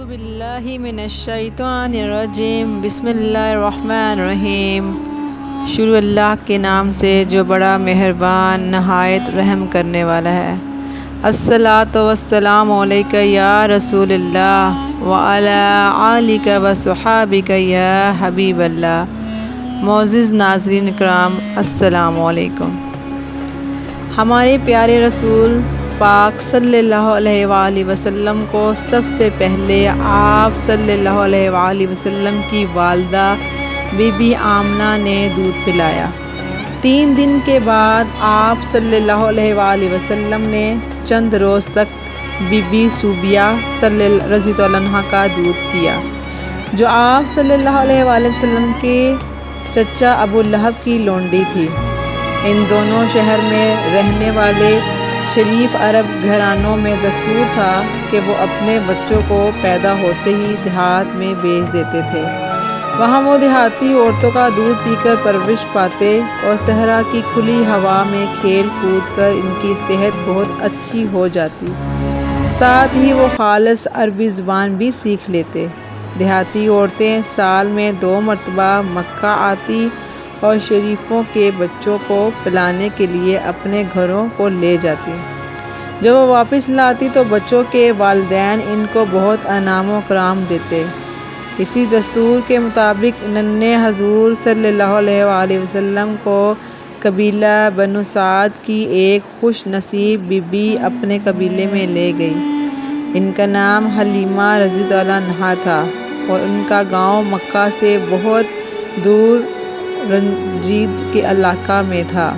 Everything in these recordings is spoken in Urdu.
باللہ من الشیطان الرجیم بسم اللہ الرحمن الرحیم۔ شروع اللہ کے نام سے جو بڑا مہربان نہایت رحم کرنے والا ہے۔ الصلاۃ والسلام علیک یا رسول اللہ وعلی آلک وصحابک یا حبیب اللہ۔ معزز ناظرین کرام السلام علیکم۔ ہمارے پیارے رسول پاک صلی اللہ علیہ وآلہ وسلم کو سب سے پہلے آپ صلی اللہ علیہ وآلہ وسلم کی والدہ بی بی آمنہ نے دودھ پلایا۔ 3 دن کے بعد آپ صلی اللہ علیہ وآلہ وسلم نے چند روز تک بی بی صوبیہ رضی اللہ عنہا کا دودھ پیا، جو آپ صلی اللہ علیہ وآلہ وسلم کے چچا ابو لہب کی لونڈی تھی۔ ان دونوں شہر میں رہنے والے شریف عرب گھرانوں میں دستور تھا کہ وہ اپنے بچوں کو پیدا ہوتے ہی دیہات میں بھیج دیتے تھے۔ وہاں وہ دیہاتی عورتوں کا دودھ پی کر پرورش پاتے اور صحرا کی کھلی ہوا میں کھیل کود کر ان کی صحت بہت اچھی ہو جاتی، ساتھ ہی وہ خالص عربی زبان بھی سیکھ لیتے۔ دیہاتی عورتیں سال میں 2 مرتبہ مکہ آتی اور شریفوں کے بچوں کو پلانے کے لیے اپنے گھروں کو لے جاتی۔ جب وہ واپس لاتی تو بچوں کے والدین ان کو بہت انعام و کرام دیتے۔ اسی دستور کے مطابق ننھے حضور صلی اللہ علیہ وآلہ وسلم کو قبیلہ بنو سعد کی ایک خوش نصیب بی بی اپنے قبیلے میں لے گئی۔ ان کا نام حلیمہ رضی اللہ عنہا تھا اور ان کا گاؤں مکہ سے بہت دور رنجید کے علاقہ میں تھا۔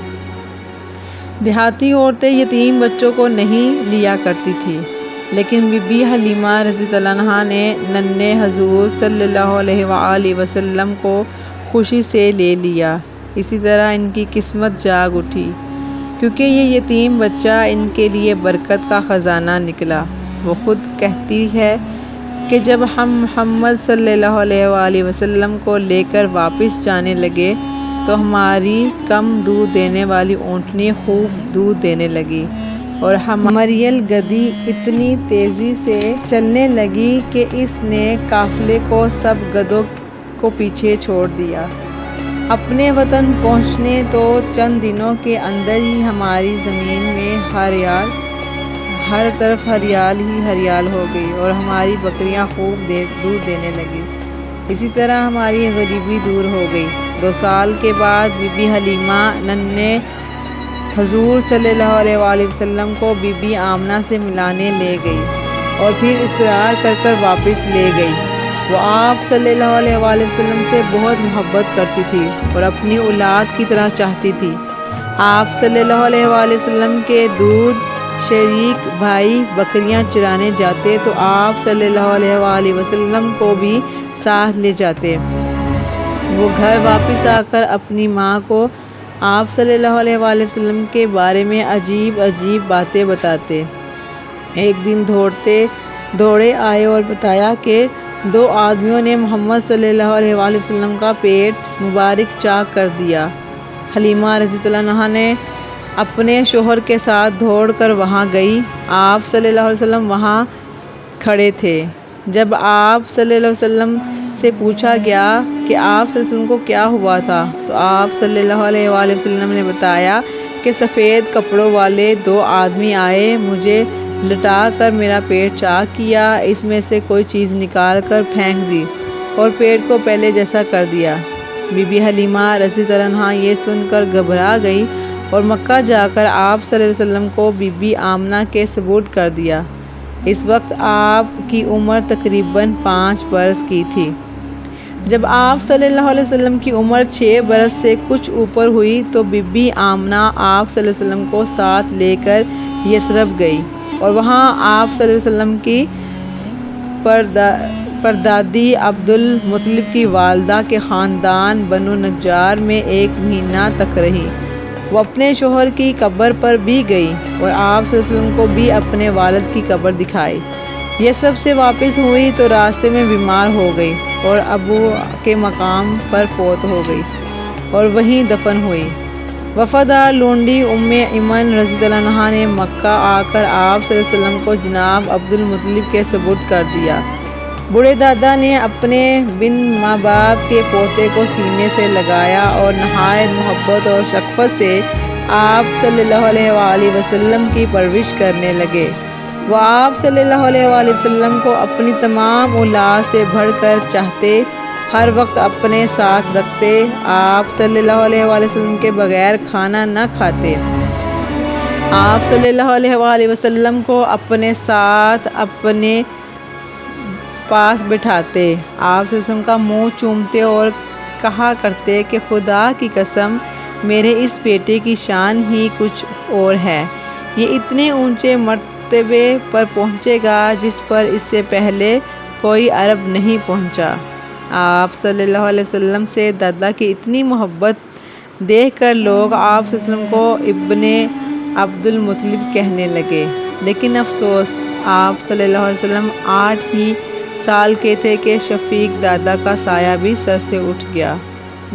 دیہاتی عورتیں یتیم بچوں کو نہیں لیا کرتی تھیں، لیکن بی بی حلیمہ رضی اللہ عنہا نے ننھے حضور صلی اللہ علیہ وآلہ وسلم کو خوشی سے لے لیا۔ اسی طرح ان کی قسمت جاگ اٹھی، کیونکہ یہ یتیم بچہ ان کے لیے برکت کا خزانہ نکلا۔ وہ خود کہتی ہے کہ جب ہم محمد صلی اللہ علیہ وآلہ وسلم کو لے کر واپس جانے لگے تو ہماری کم دودھ دینے والی اونٹنی خوب دودھ دینے لگی، اور ہماری گدی اتنی تیزی سے چلنے لگی کہ اس نے قافلے کو سب گدھوں کو پیچھے چھوڑ دیا۔ اپنے وطن پہنچنے تو چند دنوں کے اندر ہی ہماری زمین میں ہر طرف ہریال ہی ہریال ہو گئی اور ہماری بکریاں خوب دودھ دینے لگی۔ اسی طرح ہماری غریبی دور ہو گئی۔ 2 سال کے بعد بی بی حلیمہ ننھے حضور صلی اللہ علیہ وآلہ وسلم کو بی بی آمنہ سے ملانے لے گئی اور پھر اصرار کر واپس لے گئی۔ وہ آپ صلی اللہ علیہ وآلہ وسلم سے بہت محبت کرتی تھی اور اپنی اولاد کی طرح چاہتی تھی۔ آپ صلی اللہ علیہ وآلہ وسلم کے دودھ شریک بھائی بکریاں چرانے جاتے تو آپ صلی اللہ علیہ وآلہ وسلم کو بھی ساتھ لے جاتے۔ وہ گھر واپس آ کر اپنی ماں کو آپ صلی اللہ علیہ وآلہ وسلم کے بارے میں عجیب باتیں بتاتے۔ ایک دن دوڑے آئے اور بتایا کہ 2 آدمیوں نے محمد صلی اللہ علیہ وآلہ وسلم کا پیٹ مبارک چاک کر دیا۔ حلیمہ رضی اللہ عنہا نے اپنے شوہر کے ساتھ دوڑ کر وہاں گئی۔ آپ صلی اللہ علیہ وسلم وہاں کھڑے تھے۔ جب آپ صلی اللہ علیہ وسلم سے پوچھا گیا کہ آپ صلی اللہ علیہ وسلم کو کیا ہوا تھا تو آپ صلی اللہ علیہ وآلہ وسلم نے بتایا کہ سفید کپڑوں والے 2 آدمی آئے، مجھے لٹا کر میرا پیٹ چاک کیا، اس میں سے کوئی چیز نکال کر پھینک دی اور پیٹ کو پہلے جیسا کر دیا۔ بی بی حلیمہ رضی اللہ عنہا یہ سن کر گھبرا گئی اور مکہ جا کر آپ صلی اللہ علیہ وسلم کو بی بی آمنہ کے سپرد کر دیا۔ اس وقت آپ کی عمر تقریباً 5 برس کی تھی۔ جب آپ صلی اللہ علیہ وسلم کی عمر 6 برس سے کچھ اوپر ہوئی تو بی بی آمنہ آپ صلی اللہ علیہ وسلم کو ساتھ لے کر یثرب گئی اور وہاں آپ صلی اللہ علیہ وسلم کی پردادی عبد المطلب کی والدہ کے خاندان بنو نجار میں 1 مہینہ تک رہی۔ وہ اپنے شوہر کی قبر پر بھی گئی اور آپ صلی اللہ علیہ وسلم کو بھی اپنے والد کی قبر دکھائی۔ یثرب سے واپس ہوئی تو راستے میں بیمار ہو گئی اور ابو کے مقام پر فوت ہو گئی اور وہیں دفن ہوئی۔ وفادار لونڈی ایمن رضی اللہ عنہا نے مکہ آ کر آپ صلی اللہ علیہ وسلم کو جناب عبد المطلب کے سپرد کر دیا۔ بوڑھے دادا نے اپنے بن ماں باپ کے پوتے کو سینے سے لگایا اور نہایت محبت اور شفقت سے آپ صلی اللہ علیہ وآلہ وسلم کی پرورش کرنے لگے۔ وہ آپ صلی اللہ علیہ وآلہ وسلم کو اپنی تمام اولاد سے بڑھ کر چاہتے، ہر وقت اپنے ساتھ رکھتے، آپ صلی اللہ علیہ وآلہ وسلم کے بغیر کھانا نہ کھاتے، آپ صلی اللہ علیہ وآلہ وسلم کو اپنے ساتھ اپنے پاس بٹھاتے، آپ صلی اللہ علیہ وسلم کا منہ چومتے اور کہا کرتے کہ خدا کی قسم میرے اس بیٹے کی شان ہی کچھ اور ہے، یہ اتنے اونچے مرتبے پر پہنچے گا جس پر اس سے پہلے کوئی عرب نہیں پہنچا۔ آپ صلی اللہ علیہ وسلم سے دادا کی اتنی محبت دیکھ کر لوگ آپ صلی اللہ علیہ وسلم کو ابن عبد المطلب کہنے لگے، لیکن افسوس آپ صلی اللہ علیہ وسلم 8 ہی سال کے تھے کہ شفیق دادا کا سایہ بھی سر سے اٹھ گیا۔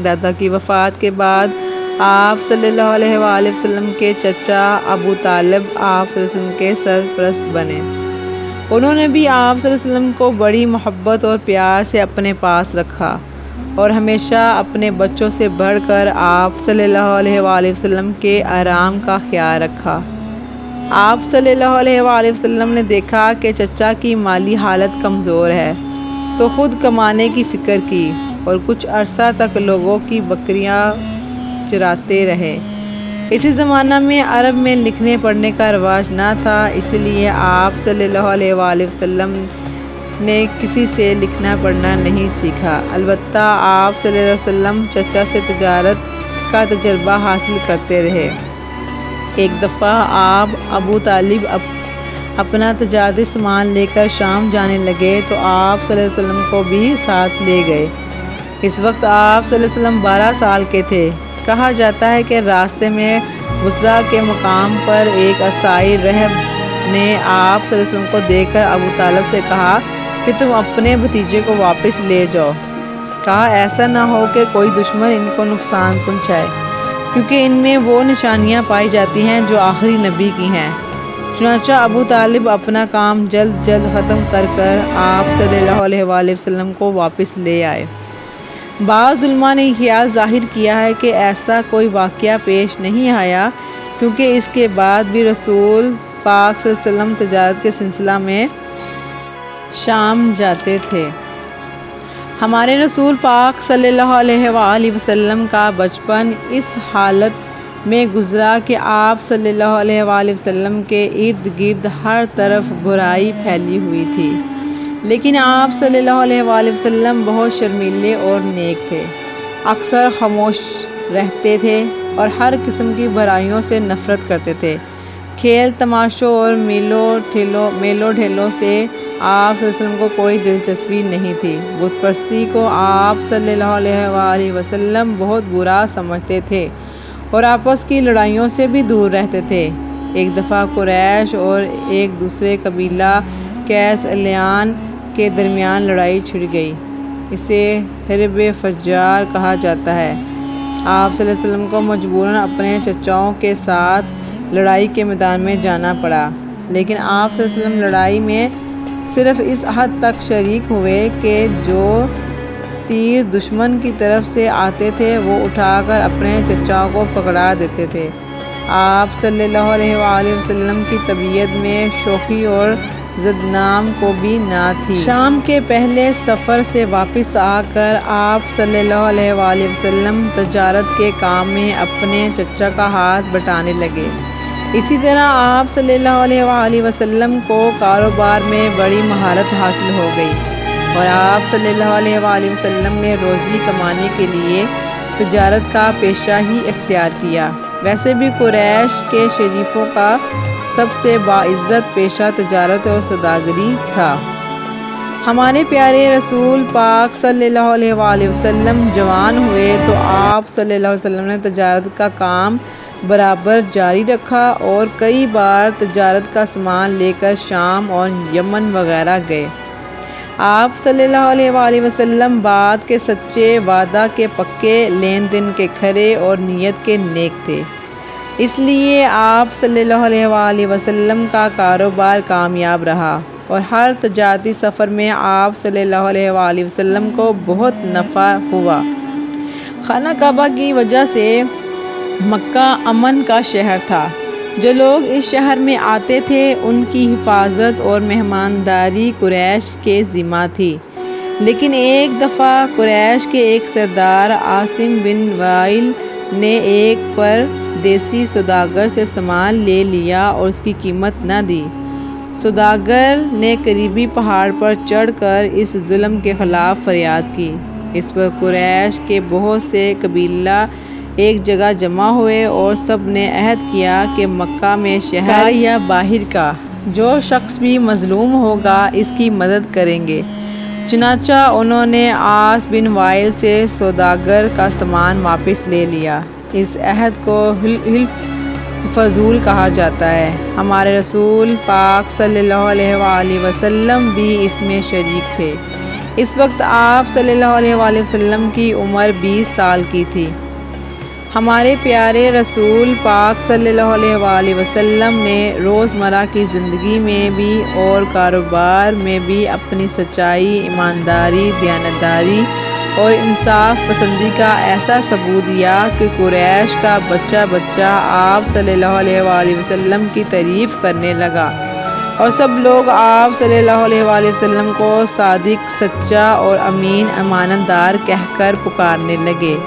دادا کی وفات کے بعد آپ صلی اللہ علیہ وآلہ وسلم کے چچا ابو طالب آپ صلی اللہ علیہ وسلم کے سرپرست بنے۔ انہوں نے بھی آپ صلی اللہ علیہ وسلم کو بڑی محبت اور پیار سے اپنے پاس رکھا اور ہمیشہ اپنے بچوں سے بڑھ کر آپ صلی اللہ علیہ وآلہ وسلم کے آرام کا خیال رکھا۔ آپ صلی اللہ علیہ وآلہ وسلم نے دیکھا کہ چچا کی مالی حالت کمزور ہے تو خود کمانے کی فکر کی اور کچھ عرصہ تک لوگوں کی بکریاں چراتے رہے۔ اسی زمانہ میں عرب میں لکھنے پڑھنے کا رواج نہ تھا، اس لیے آپ صلی اللہ علیہ وآلہ وسلم نے کسی سے لکھنا پڑھنا نہیں سیکھا۔ البتہ آپ صلی اللہ علیہ وسلم چچا سے تجارت کا تجربہ حاصل کرتے رہے۔ ایک دفعہ آپ ابو طالب اپنا تجارتی سامان لے کر شام جانے لگے تو آپ صلی اللہ علیہ وسلم کو بھی ساتھ لے گئے۔ اس وقت آپ صلی اللہ علیہ وسلم 12 سال کے تھے۔ کہا جاتا ہے کہ راستے میں بصرہ کے مقام پر ایک عیسائی راہب نے آپ صلی اللہ علیہ وسلم کو دیکھ کر ابو طالب سے کہا کہ تم اپنے بھتیجے کو واپس لے جاؤ۔ کہا ایسا نہ ہو کہ کوئی دشمن ان کو نقصان پہنچائے، کیونکہ ان میں وہ نشانیاں پائی جاتی ہیں جو آخری نبی کی ہیں۔ چنانچہ ابو طالب اپنا کام جلد ختم کر کر آپ صلی اللہ علیہ وآلہ وسلم کو واپس لے آئے۔ بعض علماء نے یہ خیال ظاہر کیا ہے کہ ایسا کوئی واقعہ پیش نہیں آیا، کیونکہ اس کے بعد بھی رسول پاک صلی اللہ علیہ وسلم تجارت کے سلسلہ میں شام جاتے تھے۔ ہمارے رسول پاک صلی اللہ علیہ وآلہ وسلم کا بچپن اس حالت میں گزرا کہ آپ صلی اللہ علیہ وآلہ وسلم کے ارد گرد ہر طرف برائی پھیلی ہوئی تھی، لیکن آپ صلی اللہ علیہ وآلہ وسلم بہت شرمیلے اور نیک تھے، اکثر خاموش رہتے تھے اور ہر قسم کی برائیوں سے نفرت کرتے تھے۔ کھیل تماشوں اور میلوں ڈھیلوں سے آپ صلی اللہ علیہ وسلم کو کوئی دلچسپی نہیں تھی۔ بت پرستی کو آپ صلی اللہ علیہ وآلہ وسلم بہت برا سمجھتے تھے اور آپس کی لڑائیوں سے بھی دور رہتے تھے۔ ایک دفعہ قریش اور ایک دوسرے قبیلہ قیس الیان کے درمیان لڑائی چھڑ گئی، اسے حرب فجار کہا جاتا ہے۔ آپ صلی اللہ علیہ وسلم کو مجبوراً اپنے چچاؤں کے ساتھ لڑائی کے میدان میں جانا پڑا، لیکن آپ صلی اللہ علیہ وسلم لڑائی میں صرف اس حد تک شریک ہوئے کہ جو تیر دشمن کی طرف سے آتے تھے وہ اٹھا کر اپنے چچاؤں کو پکڑا دیتے تھے۔ آپ صلی اللہ علیہ وآلہ وسلم کی طبیعت میں شوخی اور ضد نام کو بھی نہ تھی۔ شام کے پہلے سفر سے واپس آ کر آپ صلی اللہ علیہ وآلہ وسلم تجارت کے کام میں اپنے چچا کا ہاتھ بٹانے لگے۔ اسی طرح آپ صلی اللہ علیہ وآلہ وسلم کو کاروبار میں بڑی مہارت حاصل ہو گئی اور آپ صلی اللہ علیہ وآلہ وسلم نے روزی کمانے کے لیے تجارت کا پیشہ ہی اختیار کیا۔ ویسے بھی قریش کے شریفوں کا سب سے باعزت پیشہ تجارت اور سوداگری تھا۔ ہمارے پیارے رسول پاک صلی اللہ علیہ وآلہ وسلم جوان ہوئے تو آپ صلی اللہ علیہ وسلم نے تجارت کا کام برابر جاری رکھا اور کئی بار تجارت کا سامان لے کر شام اور یمن وغیرہ گئے۔ آپ صلی اللہ علیہ وآلہ وسلم بات کے سچے، وعدہ کے پکے، لین دین کے کھرے اور نیت کے نیک تھے، اس لیے آپ صلی اللہ علیہ وآلہ وسلم کا کاروبار کامیاب رہا اور ہر تجارتی سفر میں آپ صلی اللہ علیہ وآلہ وسلم کو بہت نفع ہوا۔ خانہ کعبہ کی وجہ سے مکہ امن کا شہر تھا۔ جو لوگ اس شہر میں آتے تھے ان کی حفاظت اور مہمانداری قریش کے ذمہ تھی۔ لیکن ایک دفعہ قریش کے ایک سردار عاصم بن وائل نے ایک پردیسی سوداگر سے سامان لے لیا اور اس کی قیمت نہ دی۔ سوداگر نے قریبی پہاڑ پر چڑھ کر اس ظلم کے خلاف فریاد کی۔ اس پر قریش کے بہت سے قبیلہ ایک جگہ جمع ہوئے اور سب نے عہد کیا کہ مکہ میں شہر یا باہر کا جو شخص بھی مظلوم ہوگا اس کی مدد کریں گے۔ چنانچہ انہوں نے عاص بن وائل سے سوداگر کا سامان واپس لے لیا۔ اس عہد کو حلف فضول کہا جاتا ہے۔ ہمارے رسول پاک صلی اللہ علیہ وآلہ وسلم بھی اس میں شریک تھے۔ اس وقت آپ صلی اللہ علیہ وآلہ وسلم کی عمر 20 سال کی تھی۔ ہمارے پیارے رسول پاک صلی اللہ علیہ وآلہ وسلم نے روزمرہ کی زندگی میں بھی اور کاروبار میں بھی اپنی سچائی، ایمانداری، دیانتداری اور انصاف پسندی کا ایسا ثبوت دیا کہ قریش کا بچہ بچہ آپ صلی اللہ علیہ وآلہ وسلم کی تعریف کرنے لگا اور سب لوگ آپ صلی اللہ علیہ وآلہ وسلم کو صادق، سچا اور امین، امانت دار کہہ کر پکارنے لگے۔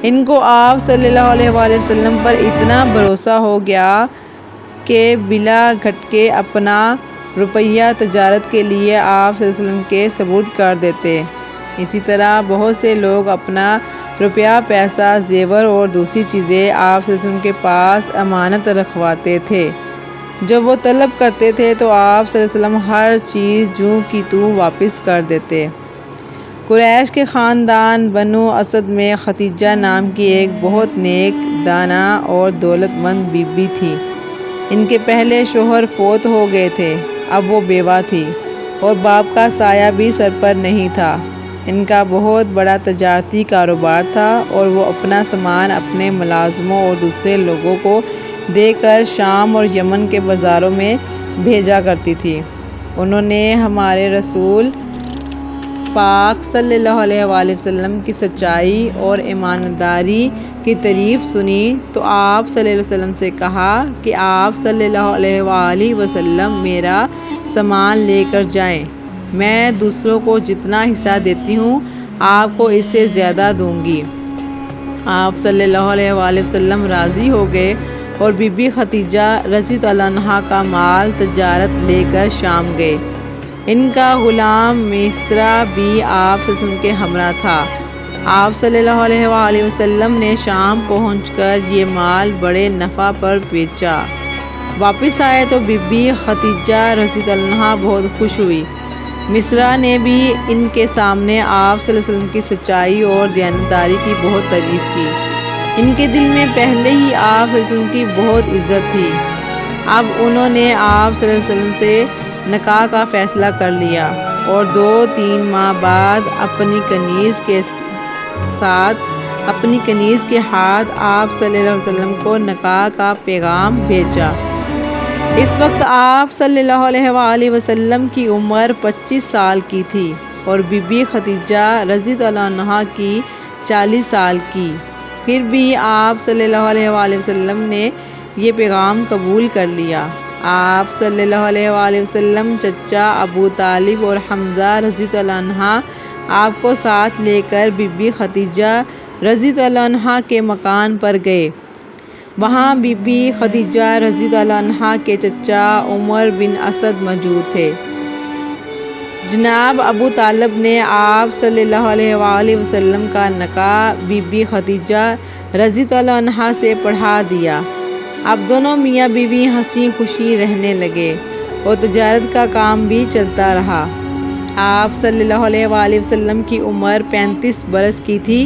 ان کو آپ صلی اللہ علیہ وآلہ وسلم پر اتنا بھروسہ ہو گیا کہ بلا گھٹکے اپنا روپیہ تجارت کے لیے آپ صلی اللہ علیہ وسلم کے سپرد کر دیتے۔ اسی طرح بہت سے لوگ اپنا روپیہ، پیسہ، زیور اور دوسری چیزیں آپ صلی اللہ علیہ وسلم کے پاس امانت رکھواتے تھے۔ جب وہ طلب کرتے تھے تو آپ صلی اللہ علیہ وسلم ہر چیز جوں کی توں واپس کر دیتے۔ قریش کے خاندان بنو اسد میں خدیجہ نام کی ایک بہت نیک، دانا اور دولت مند بی بی تھی۔ ان کے پہلے شوہر فوت ہو گئے تھے، اب وہ بیوہ تھی اور باپ کا سایہ بھی سر پر نہیں تھا۔ ان کا بہت بڑا تجارتی کاروبار تھا اور وہ اپنا سامان اپنے ملازموں اور دوسرے لوگوں کو دے کر شام اور یمن کے بازاروں میں بھیجا کرتی تھی۔ انہوں نے ہمارے رسول پاک صلی اللہ علیہ وآلہ وسلم کی سچائی اور ایمانداری کی تعریف سنی تو آپ صلی اللہ علیہ وسلم سے کہا کہ آپ صلی اللہ علیہ وآلہ وسلم میرا سامان لے کر جائیں، میں دوسروں کو جتنا حصہ دیتی ہوں آپ کو اس سے زیادہ دوں گی۔ آپ صلی اللہ علیہ وآلہ وسلم راضی ہو گئے اور بی بی خدیجہ رضی اللہ عنہا کا مال تجارت لے کر شام گئے۔ ان کا غلام مصرع بھی آپ صلی اللہ علیہ وسلم کے ہمراہ تھا۔ آپ صلی اللہ علیہ وآلہ وسلم نے شام پہنچ کر یہ مال بڑے نفع پر بیچا۔ واپس آئے تو بی بی خدیجہ رضی اللہ عنہا بہت خوش ہوئی۔ مصرع نے بھی ان کے سامنے آپ صلی اللہ علیہ وسلم کی سچائی اور دیانتداری کی بہت تعریف کی۔ ان کے دل میں پہلے ہی آپ صلی اللہ علیہ وسلم کی بہت عزت تھی۔ اب انہوں نے آپ صلی اللہ علیہ وسلم سے نکاح کا فیصلہ کر لیا اور 2-3 ماہ بعد اپنی کنیز کے ہاتھ آپ صلی اللہ علیہ وسلم کو نکاح کا پیغام بھیجا۔ اس وقت آپ صلی اللہ علیہ وآلہ وسلم کی عمر 25 سال کی تھی اور بی بی خدیجہ رضی اللہ عنہا کی 40 سال کی۔ پھر بھی آپ صلی اللہ علیہ وآلہ وسلم نے یہ پیغام قبول کر لیا۔ آپ صلی اللہ علیہ وآلہ وسلم چچا ابو طالب اور حمزہ رضی اللہ عنہ آپ کو ساتھ لے کر بی بی خدیجہ رضی اللہ عنہا کے مکان پر گئے۔ وہاں بی بی خدیجہ رضی اللہ عنہا کے چچا عمر بن اسد موجود تھے۔ جناب ابو طالب نے آپ صلی اللہ علیہ وآلہ وسلم کا نکاح بی بی خدیجہ رضی اللہ عنہا سے پڑھا دیا۔ اب دونوں میاں بیوی ہنسی خوشی رہنے لگے اور تجارت کا کام بھی چلتا رہا۔ آپ صلی اللہ علیہ وآلہ وسلم کی عمر 35 برس کی تھی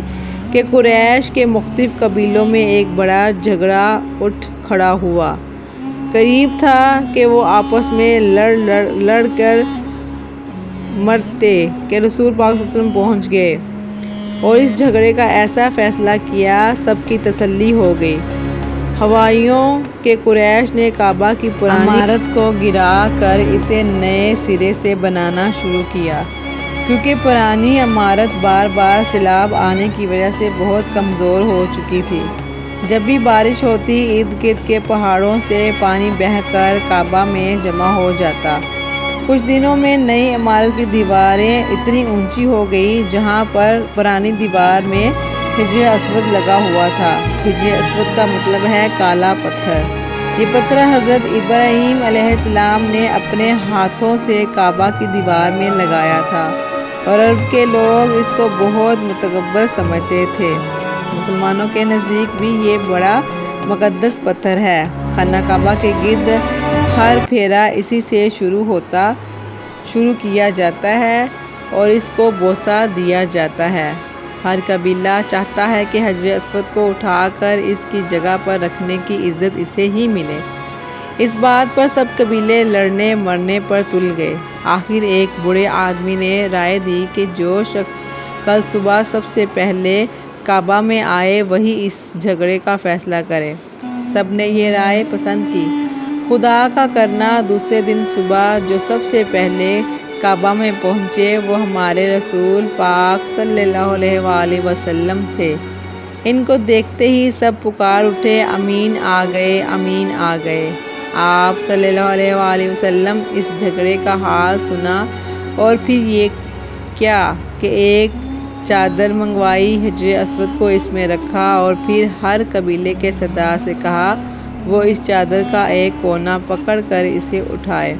کہ قریش کے مختلف قبیلوں میں ایک بڑا جھگڑا اٹھ کھڑا ہوا۔ قریب تھا کہ وہ آپس میں لڑ کر مرتے کہ رسول پاک صلی اللہ علیہ وسلم پہنچ گئے اور اس جھگڑے کا ایسا فیصلہ کیا سب کی تسلی ہو گئی۔ ہوائیوں کے قریش نے کعبہ کی پرانی عمارت کو گرا کر اسے نئے سرے سے بنانا شروع کیا، کیونکہ پرانی عمارت بار بار سیلاب آنے کی وجہ سے بہت کمزور ہو چکی تھی۔ جب بھی بارش ہوتی، ارد گرد کے پہاڑوں سے پانی بہہ کر کعبہ میں جمع ہو جاتا۔ کچھ دنوں میں نئی عمارت کی دیواریں اتنی اونچی ہو گئی جہاں پر پرانی دیوار میں حجر اسود لگا ہوا تھا۔ حجر اسود کا مطلب ہے کالا پتھر۔ یہ پتھر حضرت ابراہیم علیہ السلام نے اپنے ہاتھوں سے کعبہ کی دیوار میں لگایا تھا، اور عرب کے لوگ اس کو بہت متکبر سمجھتے تھے۔ مسلمانوں کے نزدیک بھی یہ بڑا مقدس پتھر ہے۔ خانہ کعبہ کے گرد ہر پھیرا اسی سے شروع کیا جاتا ہے اور اس کو بوسہ دیا جاتا ہے۔ ہر قبیلہ چاہتا ہے کہ حجر اسود کو اٹھا کر اس کی جگہ پر رکھنے کی عزت اسے ہی ملے۔ اس بات پر سب قبیلے لڑنے مرنے پر تل گئے۔ آخر ایک بوڑھے آدمی نے رائے دی کہ جو شخص کل صبح سب سے پہلے کعبہ میں آئے وہی اس جھگڑے کا فیصلہ کرے۔ سب نے یہ رائے پسند کی۔ خدا کا کرنا، دوسرے دن صبح جو سب سے پہلے کعبہ میں پہنچے وہ ہمارے رسول پاک صلی اللہ علیہ وآلہ وسلم تھے۔ ان کو دیکھتے ہی سب پکار اٹھے، امین آ گئے، امین آ گئے۔ آپ صلی اللہ علیہ وآلہ وسلم اس جھگڑے کا حال سنا اور پھر یہ کیا کہ ایک چادر منگوائی، حجر اسود کو اس میں رکھا اور پھر ہر قبیلے کے سردار سے کہا وہ اس چادر کا ایک کونا پکڑ کر اسے اٹھائے۔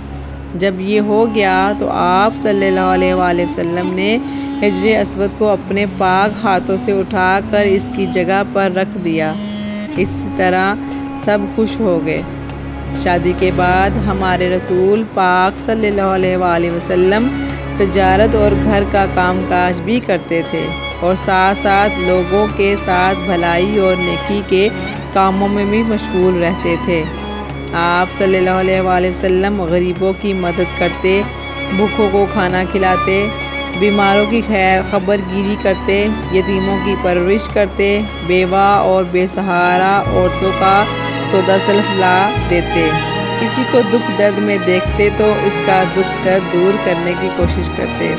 جب یہ ہو گیا تو آپ صلی اللہ علیہ وآلہ وسلم نے حجر اسود کو اپنے پاک ہاتھوں سے اٹھا کر اس کی جگہ پر رکھ دیا۔ اسی طرح سب خوش ہو گئے۔ شادی کے بعد ہمارے رسول پاک صلی اللہ علیہ وآلہ وسلم تجارت اور گھر کا کام کاج بھی کرتے تھے اور ساتھ ساتھ لوگوں کے ساتھ بھلائی اور نیکی کے کاموں میں بھی مشغول رہتے تھے۔ آپ صلی اللہ علیہ وآلہ وسلم غریبوں کی مدد کرتے، بھوکوں کو کھانا کھلاتے، بیماروں کی خبر گیری کرتے، یتیموں کی پرورش کرتے، بیوہ اور بے سہارا عورتوں کا سودا سلف لا دیتے۔ کسی کو دکھ درد میں دیکھتے تو اس کا دکھ درد دور کرنے کی کوشش کرتے،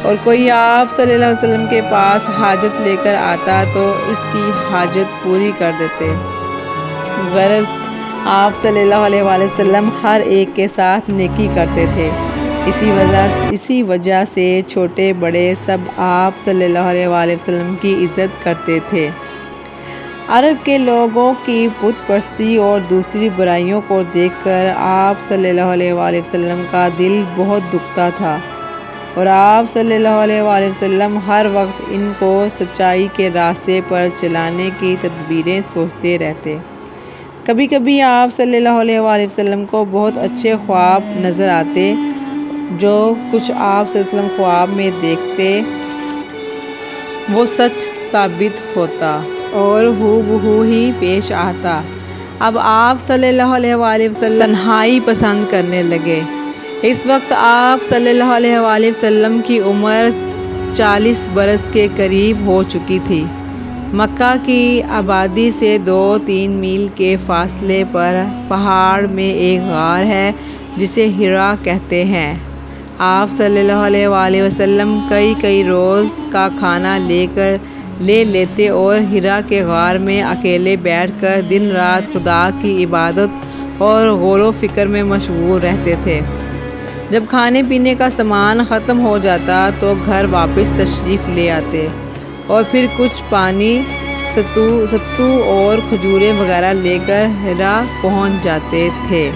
اور کوئی آپ صلی اللہ علیہ وسلم کے پاس حاجت لے کر آتا تو اس کی حاجت پوری کر دیتے۔ غرض آپ صلی اللہ علیہ وآلہ وسلم ہر ایک کے ساتھ نیکی کرتے تھے۔ اسی وجہ سے چھوٹے بڑے سب آپ صلی اللہ علیہ وآلہ وسلم کی عزت کرتے تھے۔ عرب کے لوگوں کی بت پرستی اور دوسری برائیوں کو دیکھ کر آپ صلی اللہ علیہ وآلہ وسلم کا دل بہت دکھتا تھا، اور آپ صلی اللہ علیہ وآلہ وسلم ہر وقت ان کو سچائی کے راستے پر چلانے کی تدبیریں سوچتے رہتے۔ کبھی کبھی آپ صلی اللہ علیہ وآلہ وسلم کو بہت اچھے خواب نظر آتے۔ جو کچھ آپ صلی اللہ علیہ وسلم خواب میں دیکھتے وہ سچ ثابت ہوتا اور ہو بہو ہی پیش آتا۔ اب آپ صلی اللہ علیہ وآلہ وسلم تنہائی پسند کرنے لگے۔ اس وقت آپ صلی اللہ علیہ وآلہ وسلم کی عمر 40 برس کے قریب ہو چکی تھی۔ مکہ کی آبادی سے 2-3 میل کے فاصلے پر پہاڑ میں ایک غار ہے جسے حرا کہتے ہیں۔ آپ صلی اللہ علیہ وآلہ وسلم کئی روز کا کھانا لے لیتے اور حرا کے غار میں اکیلے بیٹھ کر دن رات خدا کی عبادت اور غور و فکر میں مشغول رہتے تھے۔ جب کھانے پینے کا سامان ختم ہو جاتا تو گھر واپس تشریف لے آتے اور پھر کچھ پانی، ستو اور کھجوریں وغیرہ لے کر حرا پہنچ جاتے تھے۔